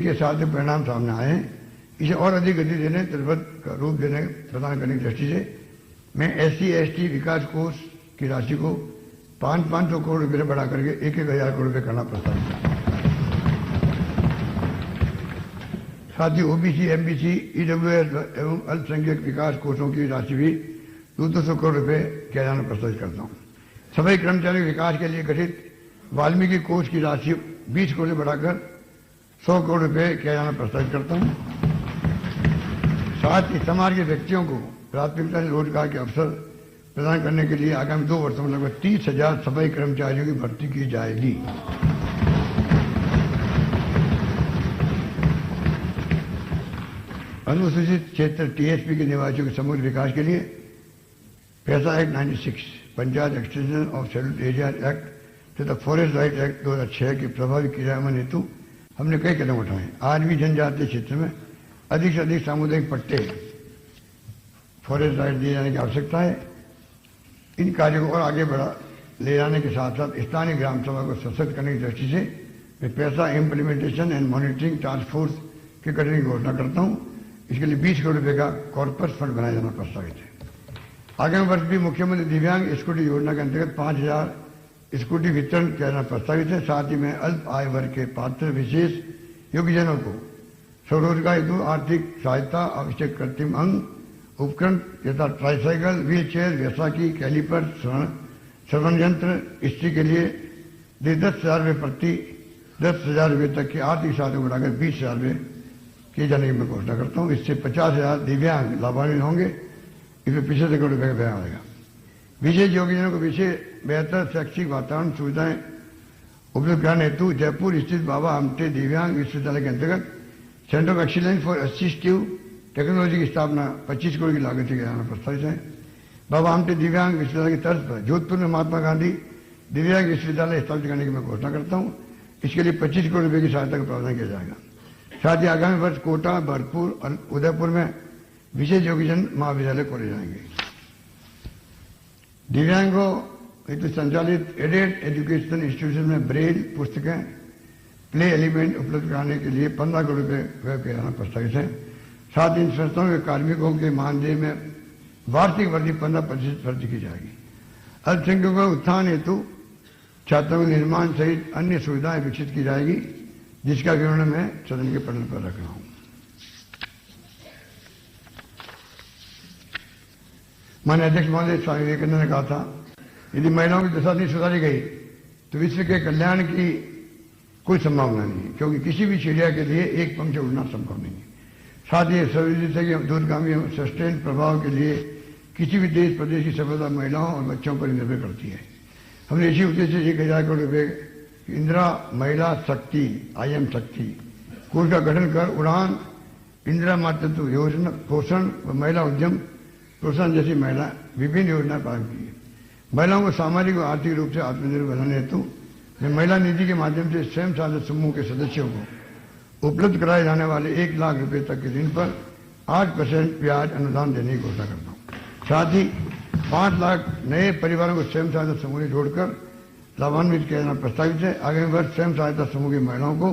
के साथ जो परिणाम सामने आए हैं, इसे और अधिक गति देने, त्वरित का रूप देने प्रदान करने की दृष्टि से मैं SC/ST विकास कोष की राशि को 500 करोड़ रुपये बढ़ा करके 1,000 करोड़ रुपये करना प्रस्तावित है। साथ ही OBC, MBC, EWS एवं अल्पसंख्यक विकास कोषों की राशि भी 200 करोड़ रुपये किया जाना प्रस्तावित करता हूँ। सफाई कर्मचारी विकास के लिए गठित वाल्मीकि कोष की राशि 20 करोड़ बढ़ाकर 100 करोड़ रुपये किया जाना प्रस्तावित करता हूँ। साथ ही समाज के व्यक्तियों को प्राथमिकता से रोजगार के अवसर प्रदान करने के लिए आगामी 2 वर्षों में लगभग 30,000 सफाई कर्मचारियों की भर्ती की जाएगी। अनुसूचित क्षेत्र TSP के निवासियों के समग्र विकास के लिए पैसा act 96, panchayat extension of scheduled area act तथा फॉरेस्ट राइट एक्ट 2006 के प्रभावी क्रियान्वयन हेतु हमने कई कदम उठाए। आज भी जनजातीय क्षेत्र में अधिक से अधिक सामुदायिक पट्टे फॉरेस्ट राइट दिए जाने की आवश्यकता है। इन कार्यों को और आगे बढ़ा ले जाने के साथ साथ स्थानीय ग्राम सभा को सशक्त करने की दृष्टि से मैं पैसा implementation and monitoring task force के गठन की घोषणा करता हूँ। इसके लिए 20 करोड़ रुपये का कॉर्पस फंड बनाया जाना प्रस्तावित है। आगामी वर्ष भी मुख्यमंत्री दिव्यांग स्कूटी योजना के अंतर्गत 5,000 स्कूटी वितरण किया जाना प्रस्तावित है। साथ ही मैं अल्प आय वर्ग के पात्र विशेष योग्यजनों को स्वरोजगार हेतु आर्थिक सहायता, आवश्यक कृत्रिम अंग, उपकरण यथा ट्राईसाइकिल, व्हील चेयर, वैसाखी, कैलिपर, श्रवण यंत्र, स्त्री के लिए 10,000 रुपये प्रति 10,000 रुपये तक की आर्थिक सहायता बढ़ाकर 20,000 रुपये किए जाने की मैं घोषणा करता हूँ। इससे 50,000 दिव्यांग लाभान्वित होंगे। इसमें 75 करोड़ रुपये का व्यय आएगा। विशेष योग्यजनों को विशेष बेहतर शैक्षिक वातावरण सुविधाएं उपलब्ध कराने हेतु जयपुर स्थित बाबा आमटे दिव्यांग विश्वविद्यालय के अंतर्गत centre of excellence for assistive technology की स्थापना 25 करोड़ की लागत से किया जाना प्रस्तावित है। बाबा आमटे दिव्यांग विश्वविद्यालय की तर्ज पर जोधपुर में महात्मा गांधी दिव्यांग विश्वविद्यालय स्थापित करने की मैं घोषणा करता हूँ। इसके लिए 25 करोड़ रुपये की सहायता का प्रावधान किया जाएगा। साथ ही आगामी वर्ष कोटा, भरतपुर और उदयपुर में विशेष योग्यजन महाविद्यालय खोले जाएंगे। दिव्यांगों हेतु संचालित एडेड एजुकेशन इंस्टीट्यूशन में ब्रेल पुस्तकें, प्ले एलिमेंट उपलब्ध कराने के लिए 15 करोड़ रुपये व्यय किया जाना प्रस्तावित है। साथ ही इन संस्थाओं के कार्मिकों के मानदेय में वार्षिक वृद्धि 15% वृद्धि की जाएगी। अल्पसंख्यकों के उत्थान हेतु छात्रों के निर्माण सहित अन्य सुविधाएं विकसित की जाएगी, जिसका विवरण मैं सदन के पटल पर रख रहा हूं। माननीय अध्यक्ष महोदय स्वामी विवेकानंद ने कहा था, यदि महिलाओं की दशा नहीं सुधारी गई तो विश्व के कल्याण की कोई संभावना नहीं है, क्योंकि किसी भी चिड़िया के लिए एक पंख से उड़ना संभव नहीं है। साथ ही सर्वविदित के दूरगामी सस्टेन प्रभाव के लिए किसी भी देश प्रदेश की सफलता महिलाओं और बच्चों पर निर्भर करती है। हमने इसी उद्देश्य से 1,000 करोड़ रुपये इंदिरा महिला शक्ति IM शक्ति कोष का गठन कर उड़ान, इंदिरा मातृत्व योजना, पोषण व महिला उद्यम प्रोत्साहन जैसी महिला विभिन्न योजनाएं प्रारंभ की है। महिलाओं को सामाजिक व आर्थिक रूप से आत्मनिर्भर बनाने हेतु मैं महिला निधि के माध्यम से स्वयं सहायता समूह के सदस्यों को उपलब्ध कराए जाने वाले 1 लाख रुपए तक के ऋण पर 8% ब्याज अनुदान देने की घोषणा करता हूँ। साथ ही 5 लाख नए परिवारों को स्वयं सहायता समूह में जोड़कर लाभान्वित किया जाना प्रस्तावित है। आगामी वर्ष स्वयं सहायता समूह की महिलाओं को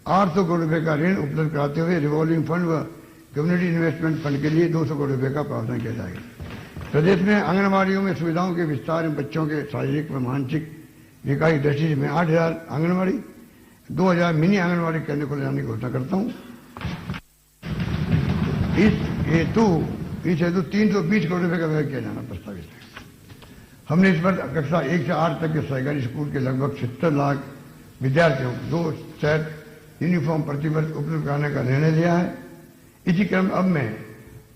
800 करोड़ रुपए का ऋण उपलब्ध कराते हुए रिवॉल्विंग फंड व कम्युनिटी इन्वेस्टमेंट फंड के लिए 200 करोड़ रुपए का प्रावधान किया जाएगा। प्रदेश में आंगनबाड़ियों में सुविधाओं के विस्तार एवं बच्चों के शारीरिक व मानसिक विकास की दृष्टि से मैं 8,000 आंगनबाड़ी, 2,000 मिनी आंगनबाड़ी केंद्र खोले जाने की घोषणा करता हूँ। इस हेतु 320 करोड़ रुपए का व्यय किया जाना प्रस्तावित है। हमने इस पर कक्षा 1 से 8 तक के सरकारी स्कूल के लगभग 70 लाख विद्यार्थियों को 2 सेट यूनिफॉर्म प्रतिवर्ष उपलब्ध कराने का निर्णय लिया है। इसी क्रम अब मैं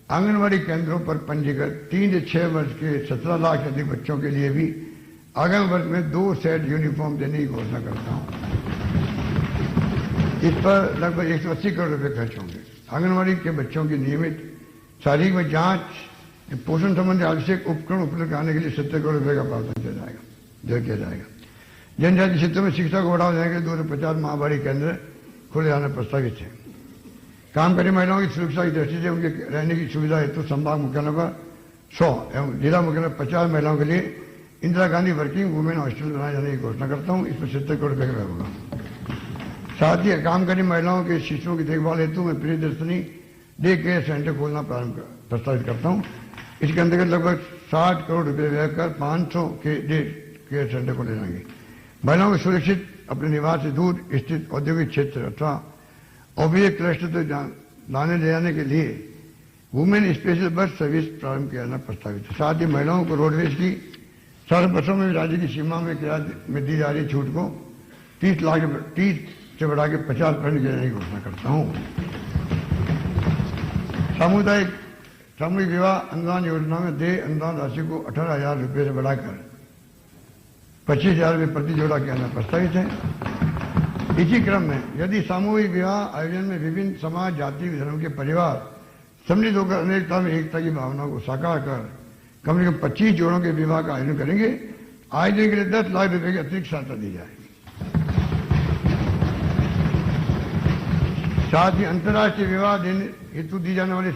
आंगनबाड़ी केंद्रों पर पंजीकृत 3 से 6 वर्ष के 17 लाख से अधिक बच्चों के लिए भी आगामी वर्ष में 2 सेट यूनिफॉर्म देने की घोषणा करता हूं। इस पर लगभग 180 करोड़ रुपए खर्च होंगे। आंगनबाड़ी के बच्चों की नियमित शारीरिक में जांच, पोषण संबंधी आवश्यक उपकरण उपलब्ध कराने के लिए 70 करोड़ रुपए का प्रावधान किया जाएगा। जनजातीय क्षेत्रों में शिक्षा को बढ़ावा देने के लिए 250 महावाड़ी केंद्र खोले जाना प्रस्तावित है। काम करने महिलाओं की सुरक्षा की दृष्टि से उनके रहने की सुविधा हेतु संभाग मुख्यालयों पर 100 एवं जिला मुख्यालय 50 महिलाओं के लिए Indira Gandhi working women hostel बनाए जाने की घोषणा करता हूं। इस पर 70 करोड़ रुपए का व्यय होगा। साथ ही काम करने महिलाओं के शिशुओं की देखभाल हेतु मैं प्रियदर्शनी डे केयर सेंटर खोलना प्रस्तावित करता हूं। इसके अंतर्गत लगभग 60 करोड़ रुपए व्यय कर 500 के डे केयर सेंटर को ले जाएंगे। महिलाओं को सुरक्षित अपने निवास से दूर स्थित औद्योगिक क्षेत्र अथवा औद्योगिक क्लस्टर तक लाने ले जाने के लिए वुमेन स्पेशल बस सर्विस प्रारंभ किया जाना प्रस्तावित है। साथ ही महिलाओं को रोडवेज की सारे बसों में राज्य की सीमा में किराए में दी जा रही छूट को 30 से बढ़ा के 50% देने की घोषणा करता हूं। सामूहिक विवाह अनुदान योजना में देय अनुदान राशि को 18,000 रुपये से बढ़ाकर 25,000 रुपये प्रति जोड़ा किया जाना प्रस्तावित है। इसी क्रम में यदि सामूहिक विवाह आयोजन में विभिन्न समाज, जाति, धर्म के परिवार सम्मिलित होकर अनेकता में एकता की भावना को साकार कर कम से कम 25 जोड़ों के विवाह का आयोजन करेंगे, आयोजन के लिए 10 लाख रुपए की अतिरिक्त सहायता दी जाएगी। साथ ही अंतर्राष्ट्रीय विवाह देने हेतु दी जाने वाली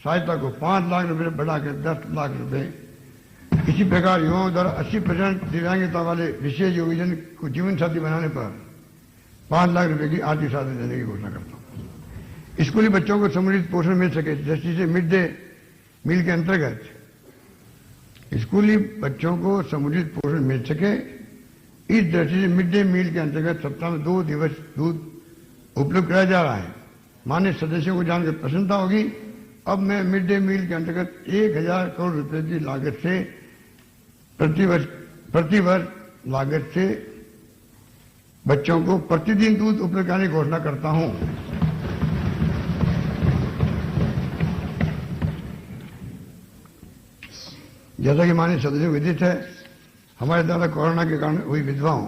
सहायता को 5 लाख रुपए बढ़ाकर 10 लाख रुपए। इसी प्रकार युवाओं द्वारा 80% दिव्यांगता वाले विशेष योगजन को जीवन साथी बनाने पर 5 लाख रुपए की आर्थिक सहायता देने की घोषणा करता हूं। स्कूली बच्चों को समुचित पोषण मिल सके दृष्टि से मिड डे मील के अंतर्गत स्कूली बच्चों को समुचित पोषण मिल सके इस दृष्टि से मिड डे मील के अंतर्गत सप्ताह में 2 दिवस दूध उपलब्ध कराया जा रहा है। मान्य सदस्यों को जानकर प्रसन्नता होगी। अब मैं मिड डे मील के अंतर्गत 1,000 करोड़ रुपए की लागत से प्रतिवर्ष लागत से बच्चों को प्रतिदिन दूध उपलब्ध कराने की घोषणा करता हूं। जैसा कि माननीय सदस्यों विदित है, हमारे द्वारा कोरोना के कारण हुई विधवाओं,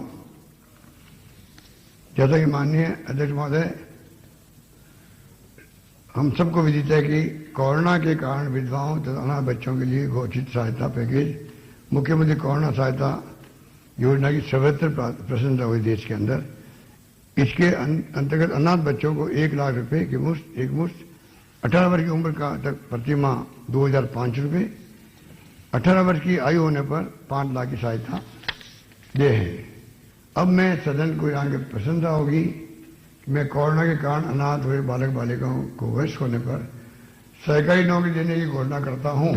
जैसा कि माननीय अध्यक्ष महोदय हम सबको विदित है कि कोरोना के कारण विधवाओं तथा अनाथ बच्चों के लिए घोषित सहायता पैकेज मुख्यमंत्री कोरोना सहायता योजना की सर्वत्र प्रशंसा हुई देश के अंदर। इसके अंतर्गत अनाथ बच्चों को 1 लाख रुपए की मुश्त 18 वर्ष की उम्र का तक प्रति माह 2,500 रुपये, 18 वर्ष की आयु होने पर 5 लाख की सहायता दे है। अब मैं सदन को यहाँ के प्रसन्नता होगी कि मैं कोरोना के कारण अनाथ हुए बालक बालिकाओं को वयस्क होने पर सरकारी नौकरी देने की घोषणा करता हूँ।